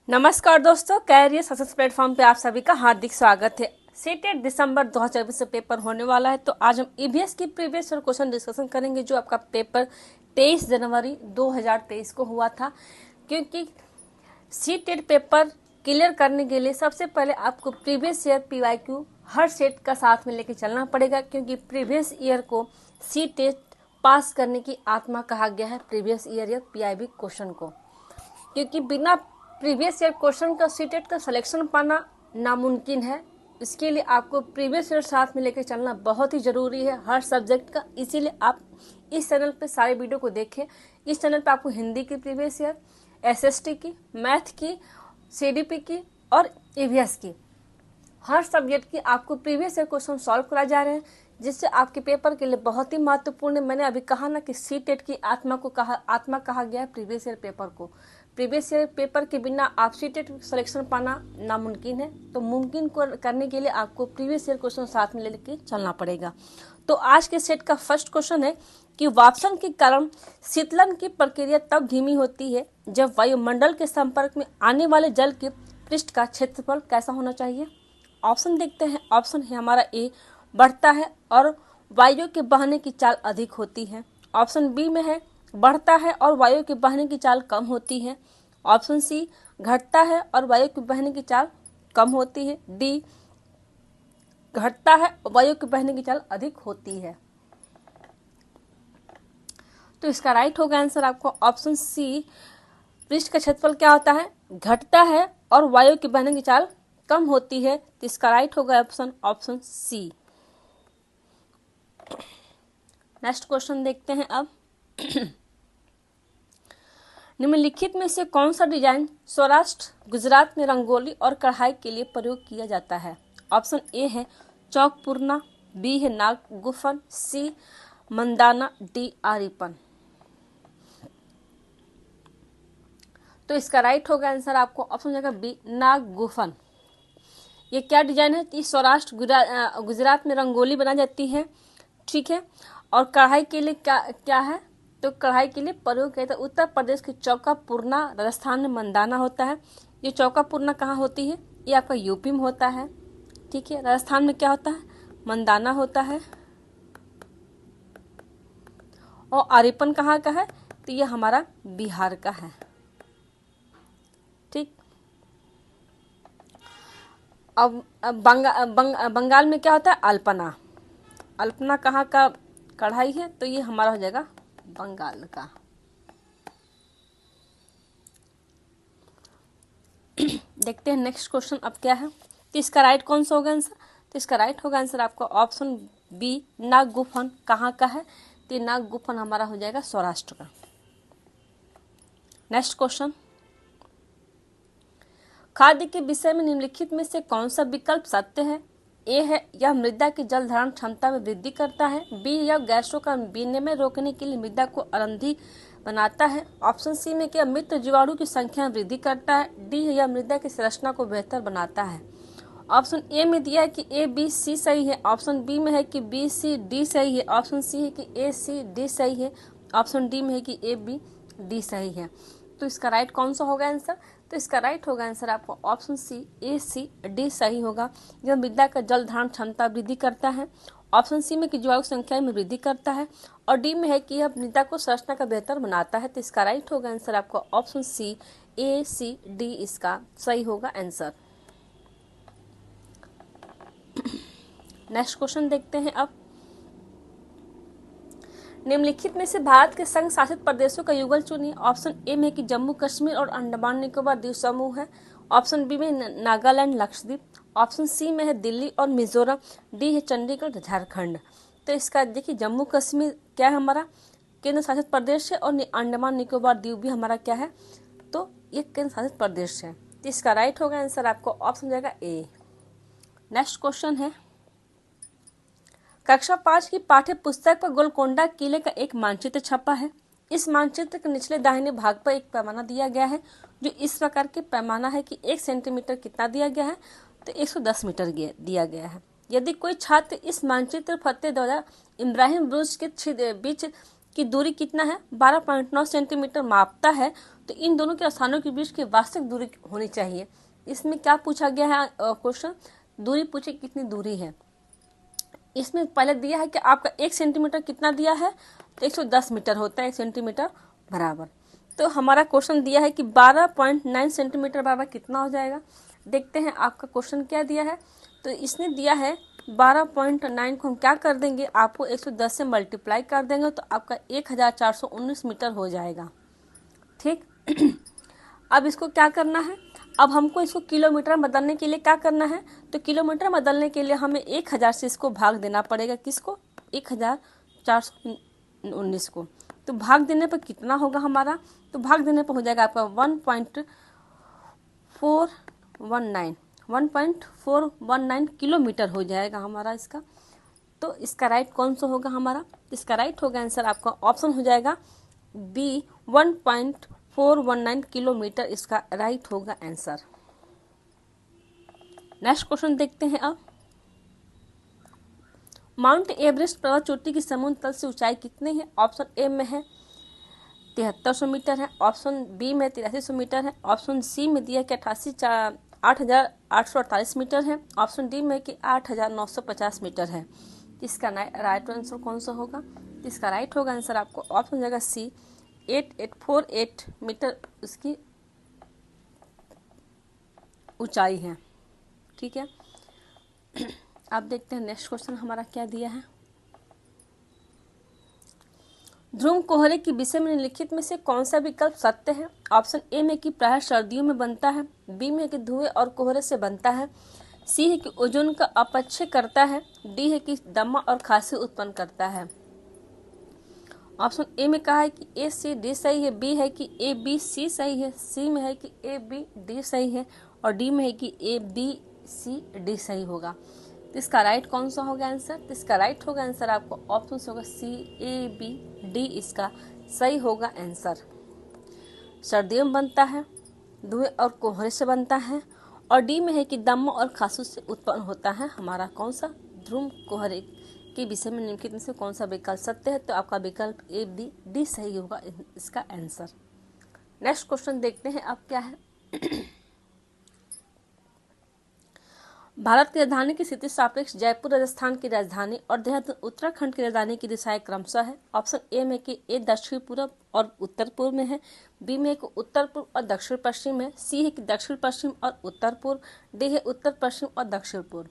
नमस्कार दोस्तों, career success platform पे आप सभी का हार्दिक स्वागत है। सीटेट दिसंबर 2024 से पेपर होने वाला है, तो आज हम ईवीएस की प्रीवियस ईयर क्वेश्चन डिस्कशन करेंगे जो आपका पेपर 23 जनवरी 2023 को हुआ था। क्योंकि सीटेट पेपर क्लियर करने के लिए सबसे पहले आपको प्रीवियस ईयर पीवाईक्यू हर सेट का साथ में लेके चलना पड़ेगा, क्योंकि प्रीवियस ईयर को सीटेट पास करने की आत्मा कहा गया है प्रीवियस ईयर या पीआईबी क्वेश्चन को। क्योंकि बिना प्रीवियस ईयर क्वेश्चन का सीटेट का सिलेक्शन पाना नामुमकिन है। इसके लिए आपको प्रीवियस ईयर साथ में लेकर चलना बहुत ही ज़रूरी है हर सब्जेक्ट का। इसीलिए आप इस चैनल पे सारे वीडियो को देखें। इस चैनल पे आपको हिंदी की प्रीवियस ईयर, एसएसटी की, मैथ की, सीडीपी की और ईवीएस की हर सब्जेक्ट की आपको प्रीवियस ईयर क्वेश्चन सॉल्व कराए जा रहे हैं, जिससे आपके पेपर के लिए बहुत ही महत्वपूर्ण है। मैंने अभी कहा ना कि सीटेट की आत्मा कहा गया है प्रीवियस ईयर पेपर को। प्रीवियस ईयर पेपर के बिना आप सीटेट सिलेक्शन पाना नामुमकिन है, तो मुमकिन को करने के लिए आपको प्रीवियस ईयर क्वेश्चन साथ में लेकर चलना पड़ेगा। तो आज के सेट का फर्स्ट क्वेश्चन है कि वाष्पन के कारण शीतलन की प्रक्रिया तब धीमी होती है जब वायुमंडल के संपर्क में आने वाले जल के पृष्ठ का क्षेत्रफल कैसा होना चाहिए। ऑप्शन देखते हैं। ऑप्शन है हमारा ए, बढ़ता है और वायु के बहने की चाल अधिक होती है। ऑप्शन बी में है बढ़ता है और वायु के बहने की चाल कम होती है। ऑप्शन सी, घटता है और वायु के बहने की चाल कम होती है। डी, घटता है और वायु के बहने की चाल अधिक होती है। तो इसका राइट होगा आंसर आपको ऑप्शन सी, पृष्ठ का क्षेत्रफल क्या होता है, घटता है और वायु के बहने की चाल कम होती है। तो इसका राइट होगा ऑप्शन सी। नेक्स्ट क्वेश्चन देखते हैं अब। निम्नलिखित में से कौन सा डिजाइन सौराष्ट्र गुजरात में रंगोली और कढ़ाई के लिए प्रयोग किया जाता है। ऑप्शन ए है चौक पूर्णा, बी है नाग गुफन, सी मंदाना, डी आरीपन। तो इसका राइट होगा आंसर आपको ऑप्शन जाएगा बी, नाग गुफन। ये क्या डिजाइन है, ये सौराष्ट्र गुजरात में रंगोली बनाई जाती है, ठीक है। और कढ़ाई के लिए क्या है, तो कढ़ाई के लिए प्रयोग किया जाता है उत्तर प्रदेश की चौका पूर्णा, राजस्थान में मंदाना होता है। ये चौका पूर्णा कहाँ होती है, ये आपका यूपी में होता है, ठीक है। राजस्थान में क्या होता है, मंदाना होता है। और आरीपन कहाँ का है, तो ये हमारा बिहार का है, ठीक। अब बंगाल में क्या होता है, अल्पना। अल्पना कहाँ का कढ़ाई है, तो ये हमारा हो जाएगा बंगाल का। देखते हैं नेक्स्ट क्वेश्चन अब क्या है। तो इसका राइट कौन सा होगा आंसर, तो इसका राइट होगा आंसर आपको ऑप्शन बी, नाग गुफन कहाँ का है, तो नाग गुफन हमारा हो जाएगा सौराष्ट्र का। नेक्स्ट क्वेश्चन, खाद्य के विषय में निम्नलिखित में से कौन सा विकल्प सत्य है। ए है यह मृदा की जल धारण क्षमता में वृद्धि करता है। बी, यह गैसों का विनिमय रोकने के लिए मृदा को अरंधी बनाता है। ऑप्शन सी में क्या मित्र जीवाणु की संख्या में वृद्धि करता है। डी है यह मृदा की संरचना को बेहतर बनाता है। ऑप्शन ए में दिया है कि ए बी सी सही है। ऑप्शन बी में है कि बी सी डी सही है। ऑप्शन सी है कि ए सी डी सही है। ऑप्शन डी में है कि ए बी डी सही है। तो इसका राइट कौन सा होगा आंसर, तो इसका राइट होगा आंसर आपको ऑप्शन सी, ए सी डी सही होगा। यह मृदा का जल धारण क्षमता वृद्धि करता है। ऑप्शन सी में कि जीवाणु संख्या में वृद्धि करता है। और डी में है कि यह मृदा को संरचना का बेहतर बनाता है। तो इसका राइट होगा आंसर आपको ऑप्शन सी, ए सी डी इसका सही होगा आंसर। नेक्स्ट क्वेश्चन देखते हैं अब। निम्नलिखित में से भारत के संघ शासित प्रदेशों का युगल चुनिए। ऑप्शन ए में कि जम्मू कश्मीर और अंडमान निकोबार द्वीप समूह है। ऑप्शन बी में नागालैंड लक्षद्वीप। ऑप्शन सी में है दिल्ली और मिजोरम। डी है चंडीगढ़ झारखंड। तो इसका देखिए जम्मू कश्मीर क्या है हमारा केंद्र शासित प्रदेश है, और अंडमान निकोबार द्वीप भी हमारा क्या है, तो ये केंद्र शासित प्रदेश है। तो इसका राइट होगा आंसर आपको ऑप्शन जाएगा ए। नेक्स्ट क्वेश्चन है, कक्षा 5 की पाठ्य पुस्तक पर गोलकोंडा किले का एक मानचित्र छपा है। इस मानचित्र के निचले दाहिने भाग पर एक पैमाना दिया गया है जो इस प्रकार के पैमाना है कि 1 सेंटीमीटर कितना दिया गया है, तो 110 मीटर दिया गया है। यदि कोई छात्र इस मानचित्र फतेह द्वारा इब्राहिम बुर्ज के बीच की दूरी कितना है, 12.9 सेंटीमीटर मापता है, तो इन दोनों के स्थानों के बीच की वास्तविक दूरी होनी चाहिए। इसमें क्या पूछा गया है क्वेश्चन, दूरी पूछे कितनी दूरी है। इसमें पहले दिया है कि आपका 1 सेंटीमीटर कितना दिया है, तो 110 मीटर होता है 1 सेंटीमीटर बराबर। तो हमारा क्वेश्चन दिया है कि 12.9 सेंटीमीटर बराबर कितना हो जाएगा। देखते हैं आपका क्वेश्चन क्या दिया है। तो इसने दिया है 12.9 को हम क्या कर देंगे, आपको 110 से मल्टीप्लाई कर देंगे तो आपका 1419 मीटर हो जाएगा। ठीक अब इसको क्या करना है, अब हमको इसको किलोमीटर में बदलने के लिए क्या करना है, तो किलोमीटर में बदलने के लिए हमें 1000 से इसको भाग देना पड़ेगा। किसको, 1419 को। तो भाग देने पर कितना होगा हमारा, तो भाग देने पर हो जाएगा आपका 1.419 किलोमीटर हो जाएगा हमारा इसका। तो इसका राइट कौन सा होगा हमारा, इसका राइट होगा आंसर आपका ऑप्शन हो जाएगा बी, 1.419 किलोमीटर इसका राइट होगा आंसर। नेक्स्ट क्वेश्चन देखते हैं अब। माउंट एवरेस्ट पर्वत चोटी की समुद्र तल से ऊंचाई कितनी है। ऑप्शन ए में है 7300 मीटर है, ऑप्शन बी में 8300 मीटर है, ऑप्शन सी में दिया कि 8848 मीटर है, ऑप्शन डी में कि 8950 मीटर है। इसका राइट आंसर कौन सा होगा, इसका राइट होगा आंसर आपको ऑप्शन हो जाएगा सी, 8848 मीटर उसकी ऊंचाई है। ठीक है, अब देखते हैं नेक्स्ट क्वेश्चन हमारा क्या दिया है। ध्रुव कोहरे की विषय में निम्नलिखित में से कौन सा विकल्प सत्य है। ऑप्शन ए में कि प्रायः सर्दियों में बनता है, बी में कि धुएं और कोहरे से बनता है, सी है कि ओजोन का अपक्षय करता है, डी है कि दमा और खांसी उत्पन्न करता है। ऑप्शन ए में कहा है कि ए सी डी सही है, बी है कि ए बी सी सही है, सी में है कि ए बी डी सही है और डी में है कि ए बी सी डी सही होगा। तो इसका राइट कौन सा होगा आंसर, तो इसका राइट होगा आंसर आपको ऑप्शन होगा सी, ए बी डी इसका सही होगा आंसर। सर्दियों में बनता है, धुएं और कोहरे से बनता है और डी में है कि दमा और खांसी से उत्पन्न होता है। हमारा कौन सा, ध्रुव कोहरे के विषय में निम्नलिखित में से कौन सा विकल्प सत्य है, तो आपका विकल्प ए बी डी सही होगा इसका आंसर। नेक्स्ट क्वेश्चन देखते हैं अब क्या है। भारत की राजधानी की स्थिति सापेक्ष जयपुर राजस्थान की राजधानी और देहरादून उत्तराखंड की राजधानी की दिशाएं क्रमशः है। ऑप्शन ए में कि ए दक्षिण पूर्व और उत्तर पूर्व में है, बी में कि उत्तर पूर्व और दक्षिण पश्चिम में, सी है कि दक्षिण पश्चिम और उत्तर पूर्व, डी है उत्तर पश्चिम और दक्षिण पूर्व।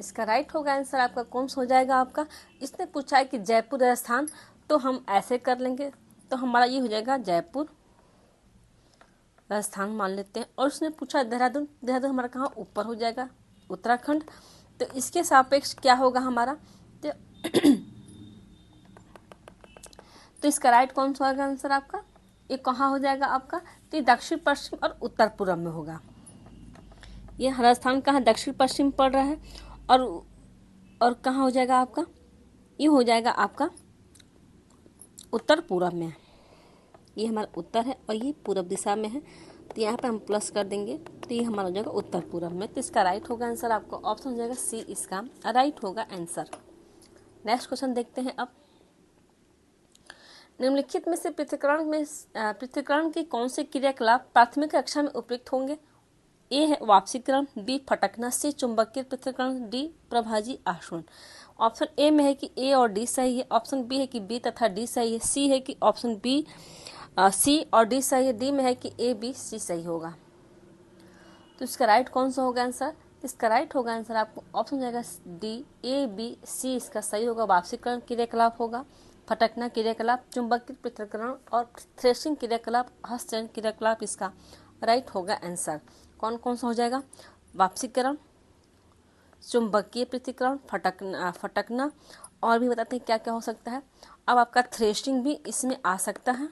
इसका राइट होगा आंसर आपका कौन सा हो जाएगा आपका, इसने पूछा है कि जयपुर राजस्थान, तो हम ऐसे कर लेंगे तो हमारा ये हो जाएगा जयपुर राजस्थान मान लेते हैं। और उसने पूछा देहरादून, देहरादून हमारा कहाँ ऊपर हो जाएगा उत्तराखंड, तो इसके सापेक्ष क्या होगा हमारा, तो इसका राइट कौन सा होगा आंसर आपका, ये कहाँ हो जाएगा आपका, तो ये दक्षिण पश्चिम और उत्तर पूर्व में होगा। ये राजस्थान कहाँ दक्षिण पश्चिम पड़ रहा है और कहाँ हो जाएगा आपका, ये हो जाएगा आपका उत्तर पूर्व में। ये हमारा उत्तर है और ये पूर्व दिशा में है, तो यहाँ पर हम प्लस कर देंगे तो ये हमारा हो जाएगा उत्तर पूर्व में। तो इसका राइट होगा आंसर आपको ऑप्शन हो जाएगा सी, इसका राइट होगा आंसर। नेक्स्ट क्वेश्चन देखते हैं अब। निम्नलिखित में से पृथक्करण की कौन से क्रियाकलाप प्राथमिक कक्षा में उपयुक्त होंगे। ए है वापसीकरण, बी फटकना, सी चुंबकीय पृथक्करण, डी प्रभाजी आसवन। ऑप्शन ए में है कि ए और डी सही है, ऑप्शन बी है कि बी तथा डी सही है, सी है कि ऑप्शन बी सी और डी सही है, डी में है कि ए बी सी सही होगा। तो इसका राइट कौन सा होगा आंसर, इसका राइट होगा आंसर आपको ऑप्शन जाएगा डी, ए बी सी इसका सही होगा। वापसीकरण क्रियाकलाप होगा, फटकना क्रियाकलाप, चुंबकीय पृथक्करण और थ्रेशिंग क्रियाकलाप, हस्तचयन क्रियाकलाप इसका राइट होगा आंसर। कौन कौन सा हो जाएगा, वापसीकरण, चुंबकीय पृथक्करण, फटकना और भी बताते हैं क्या क्या हो सकता है। अब आपका थ्रेशिंग भी इसमें आ सकता है,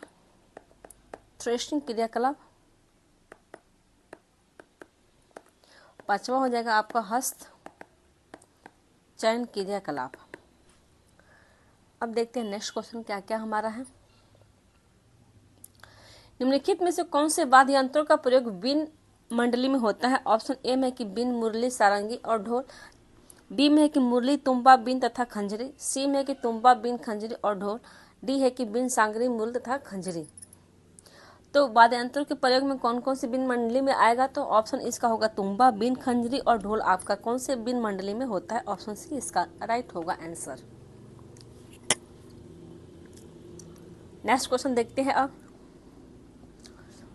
थ्रेशिंग क्रियाकलाप। पांचवा हो जाएगा आपका हस्त चयन क्रियाकलाप। अब देखते हैं नेक्स्ट क्वेश्चन क्या क्या हमारा है। निम्नलिखित में से कौन से वाद्य यंत्रों का प्रयोग बीन मंडली में होता है। ऑप्शन ए में कि बीन, मुरली, सारंगी और ढोल। बी में है कि मुरली, तुम्बा, बीन तथा खंजरी। सी में है कि तुम्बा, बीन, खंजरी और ढोल। डी है कि बीन, सांगरी, मुरली तथा खंजरी। तो वाद्य यंत्रों के प्रयोग में कौन कौन सी बीन मंडली में आएगा? तो ऑप्शन इसका होगा तुम्बा, बीन, खंजरी और ढोल आपका कौन से बीन मंडली में होता है? ऑप्शन सी इसका राइट होगा आंसर। नेक्स्ट क्वेश्चन देखते हैं अब।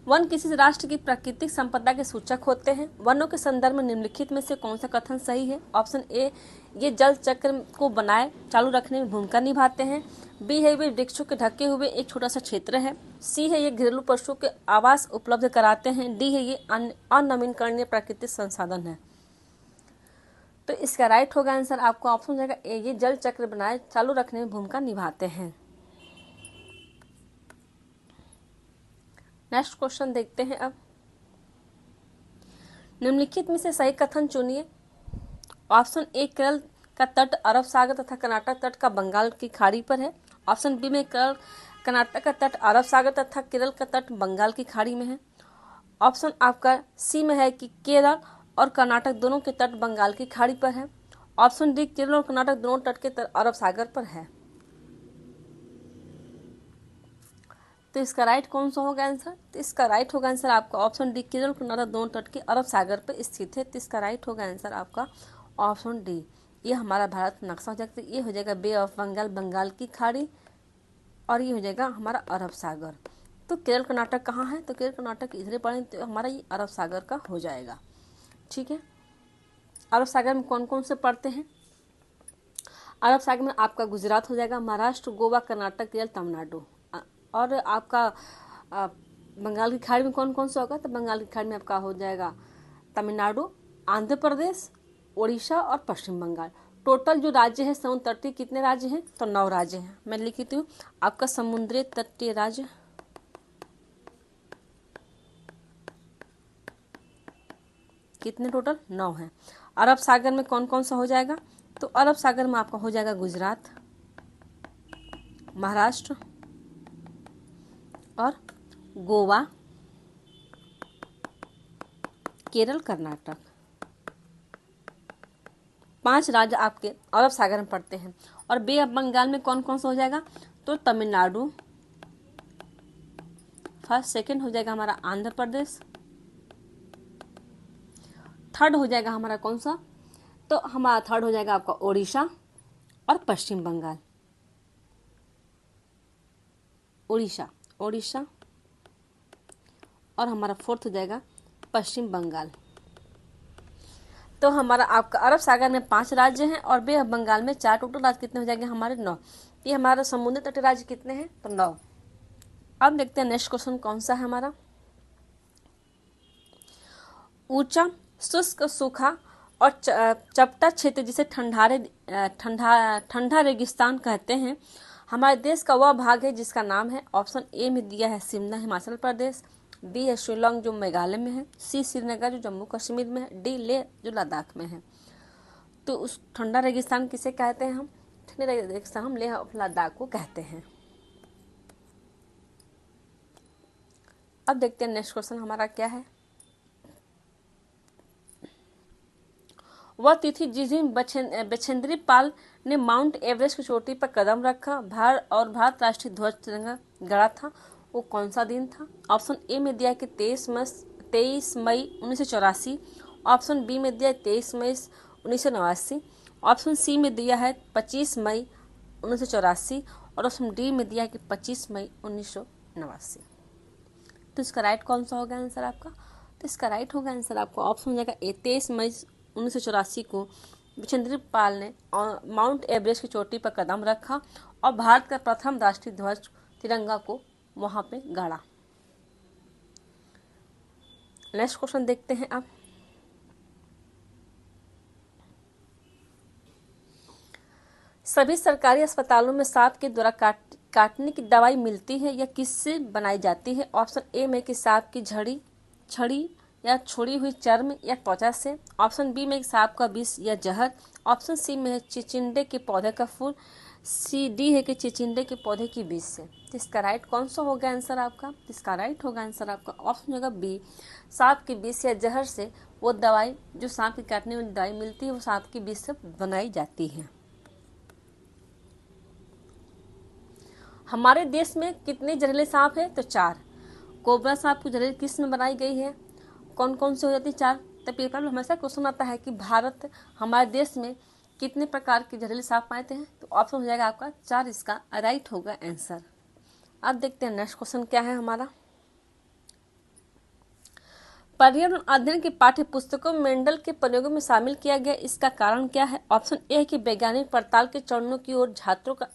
वन किसी राष्ट्र की प्राकृतिक संपदा के सूचक होते हैं। वनों के संदर्भ में निम्नलिखित में से कौन सा कथन सही है? ऑप्शन ए, ये जल चक्र को बनाए चालू रखने में भूमिका निभाते हैं। बी है वे वृक्षों के ढके हुए एक छोटा सा क्षेत्र है। सी है ये घरेलू पशुओं के आवास उपलब्ध कराते हैं। डी है ये अननवीनकरणीय प्राकृतिक संसाधन है। तो इसका राइट होगा आंसर आपका ऑप्शन हो जाएगा ए, ये जल चक्र बनाए चालू रखने में भूमिका निभाते हैं। नेक्स्ट क्वेश्चन देखते हैं अब। निम्नलिखित में से सही कथन चुनिए। ऑप्शन ए, केरल का तट अरब सागर तथा कर्नाटक तट का बंगाल की खाड़ी पर है। ऑप्शन बी में कर्नाटक का तट अरब सागर तथा केरल का तट बंगाल की खाड़ी में है। ऑप्शन आपका सी में है कि केरल और कर्नाटक दोनों के तट बंगाल की खाड़ी पर है। ऑप्शन डी, केरल और कर्नाटक दोनों तट के तट अरब सागर पर है। तो इसका राइट कौन सा होगा आंसर? तो इसका राइट होगा आंसर आपका ऑप्शन डी, केरल कर्नाटक दोनों तट के अरब सागर पर स्थित है। तो इसका राइट होगा आंसर आपका ऑप्शन डी। ये हमारा भारत नक्शा हो जाएगा। ये हो जाएगा बे ऑफ बंगाल, बंगाल की खाड़ी, और ये हो जाएगा हमारा अरब सागर। तो केरल कर्नाटक कहाँ है? तो केरल कर्नाटक इधर पड़े, तो हमारा ये अरब सागर का हो जाएगा। ठीक है, अरब सागर में कौन कौन से पड़ते हैं? अरब सागर में आपका गुजरात हो जाएगा, महाराष्ट्र, गोवा, कर्नाटक, केरल, तमिलनाडु। और आपका बंगाल की खाड़ी में कौन कौन सा होगा? तो बंगाल की खाड़ी में आपका हो जाएगा तमिलनाडु, आंध्र प्रदेश, उड़ीसा और पश्चिम बंगाल। टोटल जो राज्य है समुद्र तटीय कितने राज्य हैं? तो 9 राज्य हैं। मैं लिख देती हूँ आपका समुद्री तटीय राज्य कितने? टोटल 9 हैं। अरब सागर में कौन कौन सा हो जाएगा? तो अरब सागर में आपका हो जाएगा गुजरात, महाराष्ट्र और गोवा, केरल, कर्नाटक। 5 राज्य आपके अरब सागर में पड़ते हैं। और बे ऑफ बंगाल में कौन कौन सा हो जाएगा? तो तमिलनाडु फर्स्ट, सेकंड हो जाएगा हमारा आंध्र प्रदेश, थर्ड हो जाएगा हमारा कौन सा? तो हमारा थर्ड हो जाएगा आपका उड़ीसा और पश्चिम बंगाल। उड़ीसा और हमारा फोर्थ हो जाएगा पश्चिम बंगाल। तो हमारा आपका अरब सागर में 5 राज्य हैं और बे ऑफ बंगाल में 4। टोटल राज्य कितने हो जाएंगे हमारे? 9। ये हमारा समुद्री तटीय राज्य कितने हैं? तो 9। अब देखते हैं नेक्स्ट क्वेश्चन कौन सा है हमारा। ऊंचा, शुष्क, सूखा और चपटा क्षेत्र जिसे ठंडा रेगिस्तान कहते हैं, हमारे देश का वह भाग है जिसका नाम है। ऑप्शन ए में दिया है शिमला, हिमाचल प्रदेश। बी है शिलोंग जो मेघालय में है। सी, श्रीनगर जो जम्मू कश्मीर में है। डी, लेह जो लद्दाख में है। तो उस ठंडा रेगिस्तान किसे कहते हैं हम? ठंडे रेगिस्तान हम लेह और लद्दाख को कहते हैं। अब देखते हैं नेक्स्ट क्वेश्चन हमारा क्या है। वह तिथि जिस दिन बछेंद्री पाल ने माउंट एवरेस्ट की चोटी पर कदम रखा भारत राष्ट्रीय ध्वज तिरंगा गड़ा था, वो कौन सा दिन था? ऑप्शन ए में दिया कि 23 मई 1984। ऑप्शन बी में दिया है 23 मई 1989। ऑप्शन सी में दिया है 25 मई 1984 और ऑप्शन डी में दिया है कि 25 मई 1989। तो इसका राइट कौन सा होगा आंसर आपका? तो इसका राइट होगा आंसर आपका ऑप्शन हो जाएगा 23 मई 1984 को बछेंद्री पाल ने माउंट एवरेस्ट की चोटी पर कदम रखा और भारत का प्रथम राष्ट्रीय ध्वज तिरंगा को वहां पे गाड़ा। नेक्स्ट क्वेश्चन देखते हैं अब। सभी सरकारी अस्पतालों में सांप के द्वारा काटने की दवाई मिलती है या किससे बनाई जाती है? ऑप्शन ए में कि सांप की छड़ी या छोड़ी हुई चर्म या त्वचा से। ऑप्शन बी में सांप का विष या जहर। ऑप्शन सी में चिचिंडे के पौधे का फूल। सी डी है कि चिचिंडे के पौधे की बीज से। तो इसका राइट कौन सा होगा आंसर आपका? इसका राइट होगा आंसर आपका ऑप्शन होगा बी, सांप के बीज या जहर से वो दवाई जो सांप की काटने वाली दवाई मिलती है वो सांप के बीज से बनाई जाती है। हमारे देश में कितने जहरीले सांप है? तो 4। कोबरा सांप की जहरीली किस्म बनाई गई है। कौन कौन से हो जाती है? 4। तो पेपर में हमेशा क्वेश्चन आता है कि भारत हमारे देश में कितने प्रकार के जहरीले सांप पाए हैं? तो ऑप्शन हो जाएगा आपका 4, इसका राइट होगा आंसर। अब देखते हैं नेक्स्ट क्वेश्चन क्या है हमारा। पर्यावरण अध्ययन की पाठ्य पुस्तकों में मेंडल के प्रयोगों में शामिल किया गया, इसका कारण क्या है? ऑप्शन ए है कि वैज्ञानिक पड़ताल के चरणों की ओर छात्रों का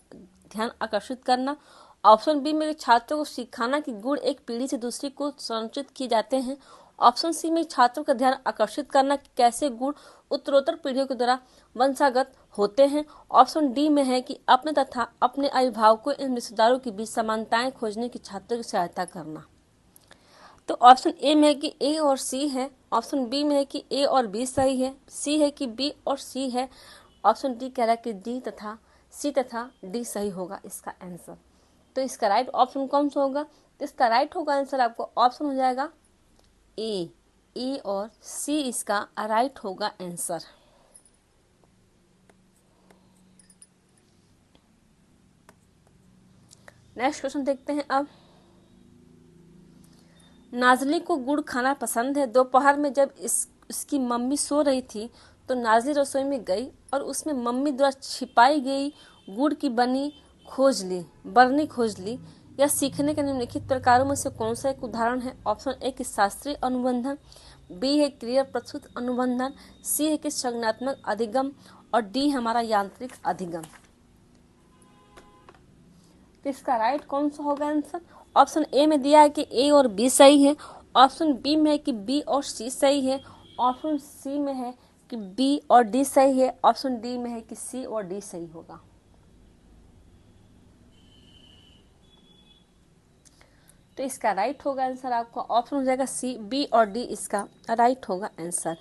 ध्यान आकर्षित करना। ऑप्शन बी में छात्रों को सिखाना कि गुण एक पीढ़ी से दूसरी को संचित किए जाते हैं। ऑप्शन सी में छात्रों का ध्यान आकर्षित करना कि कैसे गुण उत्तरोत्तर पीढ़ियों के द्वारा वंशागत होते हैं। ऑप्शन डी में है कि अपने तथा अपने अभिभावकों इन रिश्तेदारों के बीच समानताएं खोजने की छात्रों की सहायता करना। तो ऑप्शन ए में है कि ए और सी है, ऑप्शन बी में है कि ए और बी सही है, सी है कि बी और सी है, ऑप्शन डी कह रहा है कि डी तथा सी तथा डी सही होगा इसका आंसर। तो इसका राइट ऑप्शन कौन सा होगा? तो इसका राइट होगा आंसर आपको ऑप्शन हो जाएगा ए और सी इसका राइट होगा आंसर। नेक्स्ट क्वेश्चन देखते हैं अब। नाजली को गुड़ खाना पसंद है। दोपहर में जब उसकी मम्मी सो रही थी तो नाजली रसोई में गई और उसमें मम्मी द्वारा छिपाई गई गुड़ की बरनी खोज ली। यह सीखने के निम्नलिखित प्रकारों में से कौन सा एक उदाहरण है? ऑप्शन ए कि शास्त्रीय अनुबंधन, बी है क्रिया प्रस्तुत अनुबंधन, सी है कि संज्ञानात्मक अधिगम और डी हमारा यांत्रिक अधिगम। तो इसका राइट कौन सा होगा आंसर? ऑप्शन ए में दिया है कि ए और बी सही है, ऑप्शन बी में है कि बी और सी सही है, ऑप्शन सी में है कि बी और डी सही है, ऑप्शन डी में है कि सी और डी सही होगा। तो इसका राइट होगा आंसर आपका ऑप्शन हो जाएगा सी, बी और डी इसका राइट होगा आंसर।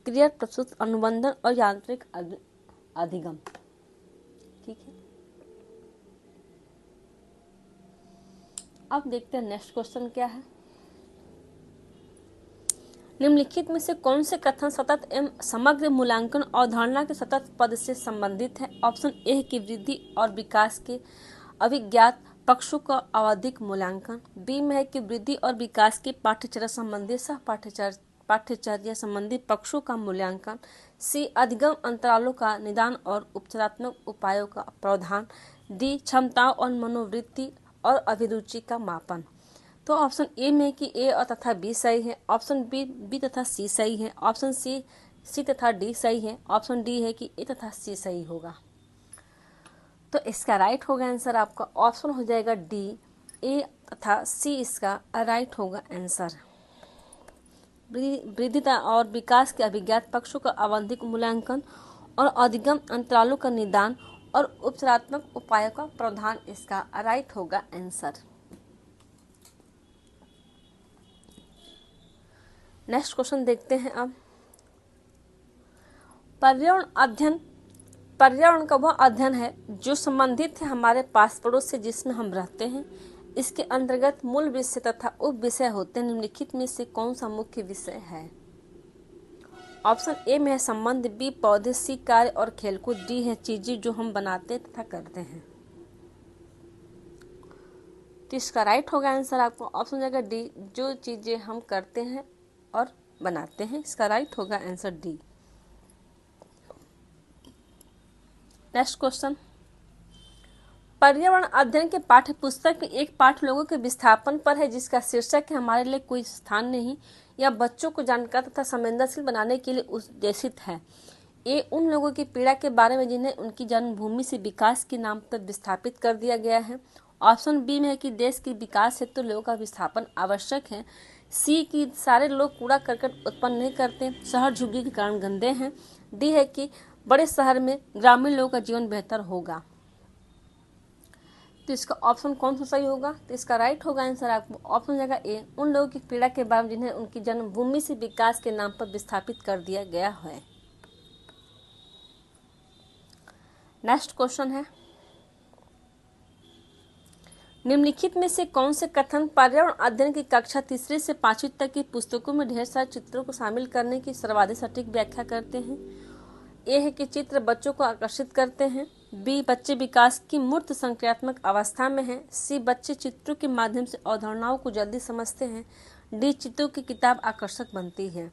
क्रिया प्रस्तुत अनुबंधन और यांत्रिक अधिगम। ठीक है, अब देखते हैं नेक्स्ट क्वेश्चन क्या है। निम्नलिखित में से कौन से कथन सतत एवं समग्र मूल्यांकन अवधारणा के सतत पद से संबंधित है? ऑप्शन ए है कि वृद्धि और विकास के अभिज्ञात पक्षों का आवधिक मूल्यांकन, बी में है कि वृद्धि और विकास के पाठ्यचर्या संबंधी सह पाठ्यचर्या संबंधी पक्षों का मूल्यांकन, सी अधिगम अंतरालों का निदान और उपचारात्मक उपायों का प्रावधान, डी क्षमताओं और मनोवृत्ति और अभिरुचि का मापन। तो ऑप्शन ए में कि ए और तथा बी सही है, ऑप्शन बी तथा सी सही है, ऑप्शन सी तथा डी सही है, ऑप्शन डी है कि ए तथा सी सही होगा। तो इसका राइट होगा आंसर आपका ऑप्शन हो जाएगा डी, ए तथा सी इसका राइट होगा आंसर। वृद्धि और विकास के अभिज्ञात पक्षों का आवधिक मूल्यांकन और अधिगम अंतरालों का निदान और उपचारात्मक उपायों का प्रावधान इसका राइट होगा आंसर। नेक्स्ट क्वेश्चन देखते हैं अब। पर्यावरण का वह अध्ययन है जो संबंधित है हमारे पास पड़ोस से जिसमें हम रहते हैं। इसके अंतर्गत मूल विषय तथा उप विषय होते हैं। निम्नलिखित में से कौन सा मुख्य विषय है? ऑप्शन ए में है संबंध, बी पौधे, सी कार्य और खेलकूद, डी है चीजें जो हम बनाते तथा करते हैं। तो इसका राइट होगा आंसर आपको ऑप्शन जाएगा डी, जो चीजें हम करते हैं और बनाते हैं। इसका राइट होगा आंसर डी। Next question. पर्यावरण अध्ययन के पाठ्य पुस्तक में एक पाठ लोगों के विस्थापन पर है जिसका शीर्षक है हमारे लिए कोई स्थान नहीं, या बच्चों को जानकार तथा संवेदनशील बनाने के लिए उद्देशित है। ए उन लोगों की पीड़ा के बारे में जिन्हें उनकी जन्मभूमि से विकास के नाम पर विस्थापित कर दिया गया है। ऑप्शन बी में है कि देश के विकास हेतु लोगों का विस्थापन आवश्यक है। सी की सारे लोग कूड़ा करकट उत्पन्न नहीं करते, शहर झुग्गी के कारण गंदे हैं। डी है कि बड़े शहर में ग्रामीण लोगों का जीवन बेहतर होगा। तो इसका ऑप्शन कौन सा सही होगा? तो इसका राइट होगा आंसर आपको ऑप्शन जाएगा ए, उन लोगों की पीड़ा के बारे में जिन्हें उनकी जन्मभूमि से विकास के नाम पर विस्थापित कर दिया गया है। नेक्स्ट क्वेश्चन है। निम्नलिखित में से कौन से कथन पर्यावरण अध्ययन की कक्षा 3 से 5वीं तक की पुस्तकों में ढेर सारे चित्रों को शामिल करने की सर्वाधिक सटीक व्याख्या करते हैं? ए है कि चित्र बच्चों को आकर्षित करते हैं। बी, बच्चे विकास की मूर्त संक्रियात्मक अवस्था में हैं। सी, बच्चे चित्रों के माध्यम से अवधारणाओं को जल्दी समझते हैं। डी, चित्रों की किताब आकर्षक बनती है।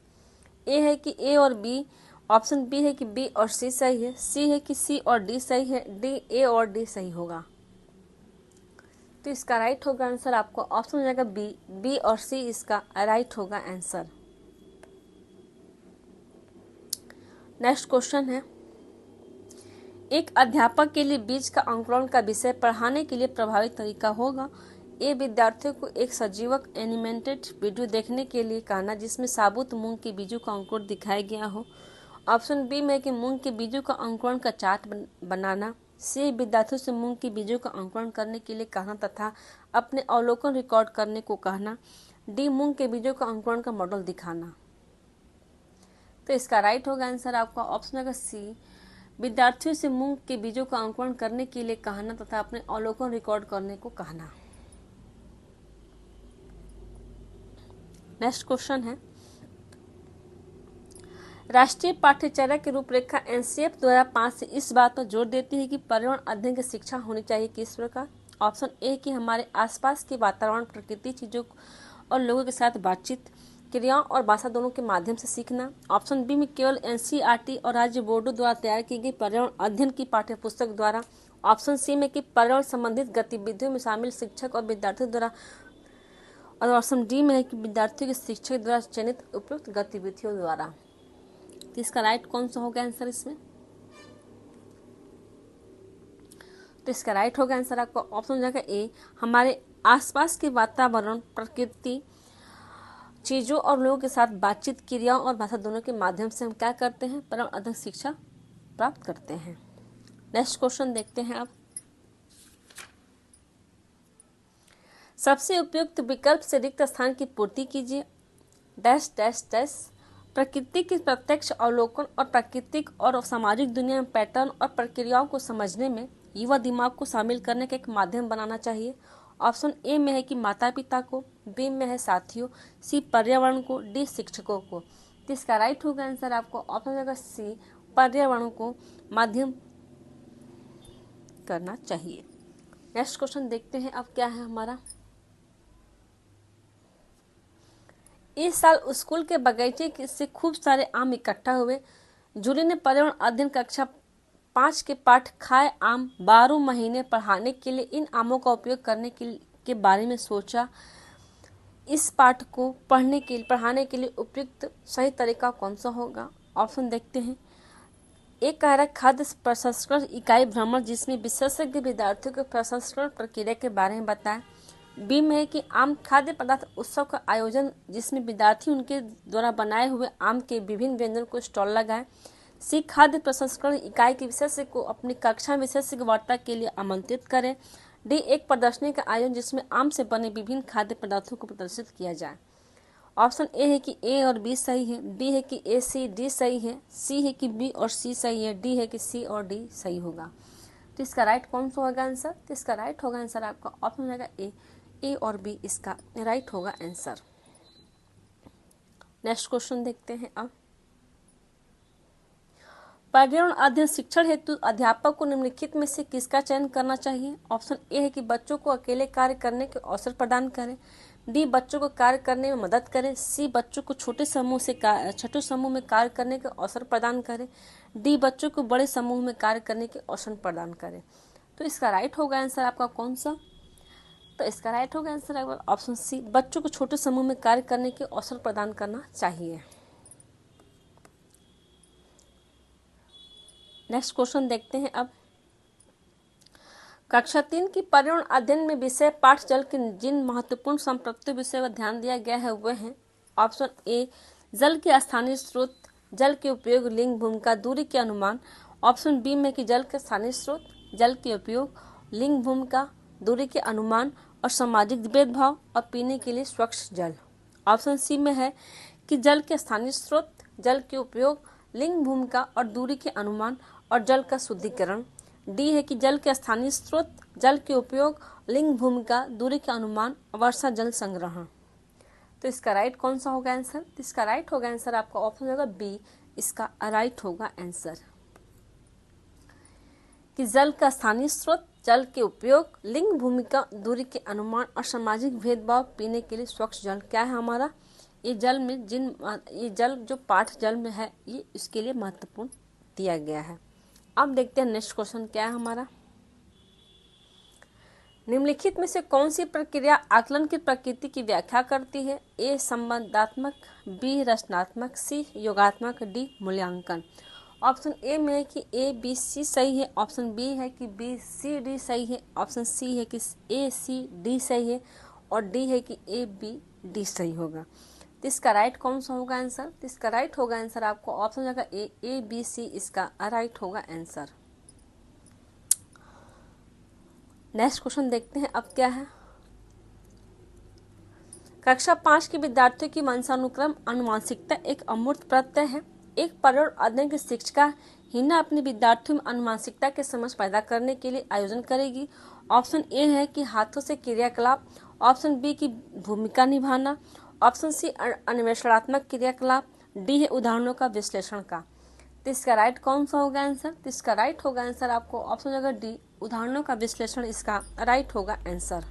ए है कि ए और बी, ऑप्शन बी है कि बी और सी सही है। सी है कि सी और डी सही है। डी, ए और डी सही होगा। तो इसका राइट होगा आंसर आपको ऑप्शन हो जाएगा बी और सी इसका राइट होगा आंसर। नेक्स्ट क्वेश्चन है, एक अध्यापक के लिए बीज का अंकुरण का विषय पढ़ाने के लिए प्रभावी तरीका होगा। ए, विद्यार्थियों को एक सजीवक एनिमेटेड वीडियो देखने के लिए कहना जिसमें साबुत मूंग के बीजों का अंकुरण दिखाया गया हो। ऑप्शन बी में कि मूंग के बीजों का अंकुरण का चार्ट बनाना। सी, विद्यार्थियों से मूंग के बीजों का अंकुरण करने के लिए कहना तथा अपने अवलोकन रिकॉर्ड करने को कहना। डी, मूंग के बीजों का अंकुरण का मॉडल दिखाना। तो इसका राइट होगा आंसर आपका ऑप्शन होगा सी, विद्यार्थियों से मूंग के बीजों का अंकुरण करने के लिए कहना तथा अपने अवलोकन रिकॉर्ड करने को कहना। नेक्स्ट क्वेश्चन है, राष्ट्रीय पाठ्यचर्या की रूपरेखा एनसीएफ द्वारा 5 से इस बात पर जोर देती है कि पर्यावरण अध्ययन की शिक्षा होनी चाहिए किस प्रकार। ऑप्शन ए कि हमारे आसपास के वातावरण, प्रकृति, चीजों और लोगों के साथ बातचीत, क्रियाओं और भाषा दोनों के माध्यम से सीखना। ऑप्शन बी में केवल एनसीईआरटी और राज्य बोर्डों द्वारा तैयार की गई पर्यावरण अध्ययन की पाठ्यपुस्तक द्वारा। ऑप्शन सी में कि पर्यावरण संबंधित गतिविधियों में शामिल शिक्षक और विद्यार्थियों द्वारा। और ऑप्शन डी में है कि विद्यार्थियों के शिक्षक द्वारा चयनित उपयुक्त गतिविधियों द्वारा। तो इसका राइट कौन सा होगा आंसर इसमें? तो इसका राइट होगा आंसर आपका ऑप्शन हो जाएगा ए, हमारे आसपास के वातावरण, प्रकृति, चीजों और लोगों के साथ बातचीत, क्रियाओं और भाषा दोनों के माध्यम से हम क्या करते हैं? पर्यावरण अध्ययन शिक्षा प्राप्त करते हैं। नेक्स्ट क्वेश्चन देखते हैं आप, सबसे उपयुक्त विकल्प से रिक्त स्थान की पूर्ति कीजिए। डैश डैश डैश, प्रकृति के प्रत्यक्ष अवलोकन और प्राकृतिक और सामाजिक दुनिया में पैटर्न और प्रक्रियाओं को समझने में युवा दिमाग को शामिल करने का एक माध्यम बनाना चाहिए। ऑप्शन ए में है कि माता पिता को, बी में है साथियों, सी पर्यावरण को, डी शिक्षकों को। तो इसका राइट होगा आंसर आपको ऑप्शन होगा सी, पर्यावरण को माध्यम करना चाहिए। नेक्स्ट क्वेश्चन देखते हैं अब क्या है हमारा, इस साल स्कूल के बगीचे से खूब सारे आम इकट्ठा हुए। जूरी ने पर्यावरण अध्ययन कक्षा 5 के पाठ खाए आम 12 महीने पढ़ाने के लिए इन आमों का उपयोग करने के बारे में सोचा। इस पाठ को पढ़ाने के लिए उपयुक्त सही तरीका कौन सा होगा? ऑप्शन देखते हैं। एक कह रहा है खाद्य प्रसंस्करण इकाई भ्रमण जिसमें विशेषज्ञ विद्यार्थियों को प्रसंस्करण प्रक्रिया के बारे में बताएं। बी में है कि आम खाद्य पदार्थ उत्सव का आयोजन जिसमें विद्यार्थी उनके द्वारा बनाए हुए आम के विभिन्न व्यंजन को स्टॉल लगाएं। सी, खाद्य प्रसंस्करण इकाई के विशेषज्ञ को अपनी कक्षा विशेषज्ञ वार्ता के लिए आमंत्रित करें। डी, एक प्रदर्शनी का आयोजन जिसमें आम से बने विभिन्न खाद्य पदार्थों को प्रदर्शित किया जाए। ऑप्शन ए है कि ए और बी सही है, बी है कि ए सी डी सही है, सी है कि बी और सी सही है, डी है कि सी और डी सही होगा। तो इसका राइट कौन सा होगा आंसर? तो इसका राइट होगा आंसर आपका ऑप्शन हो जाएगा ए और बी इसका राइट होगा आंसर। नेक्स्ट क्वेश्चन देखते हैं अब, पर्यावरण अध्ययन शिक्षण हेतु अध्यापक को निम्नलिखित में से किसका चयन करना चाहिए? ऑप्शन ए है कि बच्चों को अकेले कार्य करने के अवसर प्रदान करें। डी, बच्चों को कार्य करने में मदद करें। सी, बच्चों को छोटे समूह में कार्य करने के अवसर प्रदान करें। डी, बच्चों को बड़े समूह में कार्य करने के अवसर प्रदान करें। तो इसका राइट होगा आंसर आपका कौन सा? तो इसका राइट होगा आंसर ऑप्शन सी, बच्चों को छोटे समूह में कार्य करने के अवसर प्रदान करना चाहिए। नेक्स्ट क्वेश्चन देखते हैं अब, कक्षा 3 की पर्यावरण अध्ययन में विषय पाठ जल के जिन महत्वपूर्ण संपत्तियों विषय पर ध्यान दिया गया है वह हैं। ऑप्शन ए, जल के स्थानीय स्रोत, जल के उपयोग, लिंग, भूमिका, दूरी के अनुमान। ऑप्शन बी में कि जल के स्थानीय स्रोत, जल के उपयोग, लिंग, भूमिका, दूरी के अनुमान और सामाजिक भेदभाव और पीने के लिए स्वच्छ जल। ऑप्शन सी में है कि जल के स्थानीय स्रोत, जल के उपयोग, लिंग, भूमिका और दूरी के अनुमान और जल का शुद्धिकरण। डी है कि जल के स्थानीय स्रोत, जल के उपयोग लिंग भूमिका, दूरी के अनुमान, वर्षा जल संग्रहण। तो इसका राइट कौन सा होगा आंसर? तो इसका राइट होगा आंसर आपका ऑप्शन होगा बी, इसका राइट होगा आंसर। कि जल का स्थानीय स्रोत, जल के उपयोग, लिंग भूमिका, दूरी के अनुमान और सामाजिक भेदभाव, पीने के लिए स्वच्छ जल। क्या है हमारा? ये जल में ये जल जो पाठ जल में है ये इसके लिए महत्वपूर्ण दिया गया है। अब देखते हैं नेक्स्ट क्वेश्चन क्या है हमारा। निम्नलिखित में से कौन सी प्रक्रिया आकलन की प्रकृति की व्याख्या करती है? ए संबंधात्मक, बी रचनात्मक, सी योगात्मक, डी मूल्यांकन। ऑप्शन ए में है कि ए बी सी सही है, ऑप्शन बी है कि बी सी डी सही है, ऑप्शन सी है कि ए सी डी सही है और डी है कि ए बी डी सही होगा। तो इसका राइट कौन सा होगा आंसर? तो इसका राइट होगा आंसर आपको ऑप्शन होगा ए बी सी, इसका राइट होगा आंसर। नेक्स्ट क्वेश्चन देखते हैं अब क्या है। कक्षा 5 के विद्यार्थियों की वंशानुक्रम अनुवांशिकता एक अमूर्त प्रत्यय है। एक पर्यावरण अध्ययन की शिक्षिका हिना अपने विद्यार्थियों में अनुवांशिकता के समझ पैदा करने के लिए आयोजन करेगी। ऑप्शन ए है कि हाथों से क्रियाकलाप, ऑप्शन बी की भूमिका निभाना, ऑप्शन सी अन्वेषणात्मक क्रियाकलाप, डी है उदाहरणों का विश्लेषण का। तो इसका राइट कौन सा होगा आंसर? तो इसका राइट होगा आंसर आपको ऑप्शन होगा डी, उदाहरणों का विश्लेषण, इसका राइट होगा आंसर।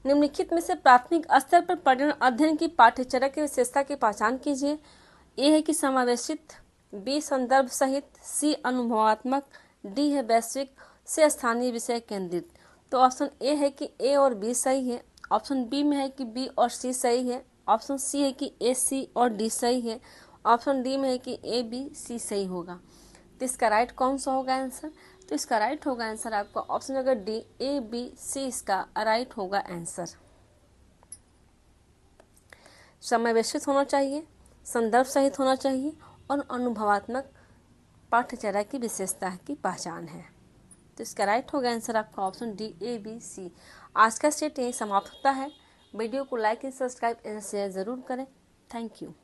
निम्नलिखित में से प्राथमिक स्तर पर पर्यावरण अध्ययन की पाठ्यचर्या की विशेषता की पहचान कीजिए। ए है कि समावेशित, बी संदर्भ सहित, सी अनुभवात्मक, डी है वैश्विक, सी स्थानीय विषय केंद्रित। तो ऑप्शन ए है कि ए और बी सही है, ऑप्शन बी में है कि बी और सी सही है, ऑप्शन सी है कि ए सी और डी सही है, ऑप्शन डी में है कि ए बी सी सही होगा। तो इसका राइट कौन सा होगा आंसर? तो इसका राइट होगा आंसर आपका ऑप्शन होगा डी, ए बी सी, इसका राइट होगा आंसर। समावेशित होना चाहिए, संदर्भ सहित होना चाहिए और अनुभवात्मक पाठ्यचर्या की विशेषता की पहचान है। तो इसका राइट होगा आंसर आपका option D, A B C. आज का सेट यही समाप्त होता है। वीडियो को like and subscribe and share जरूर करें। Thank you.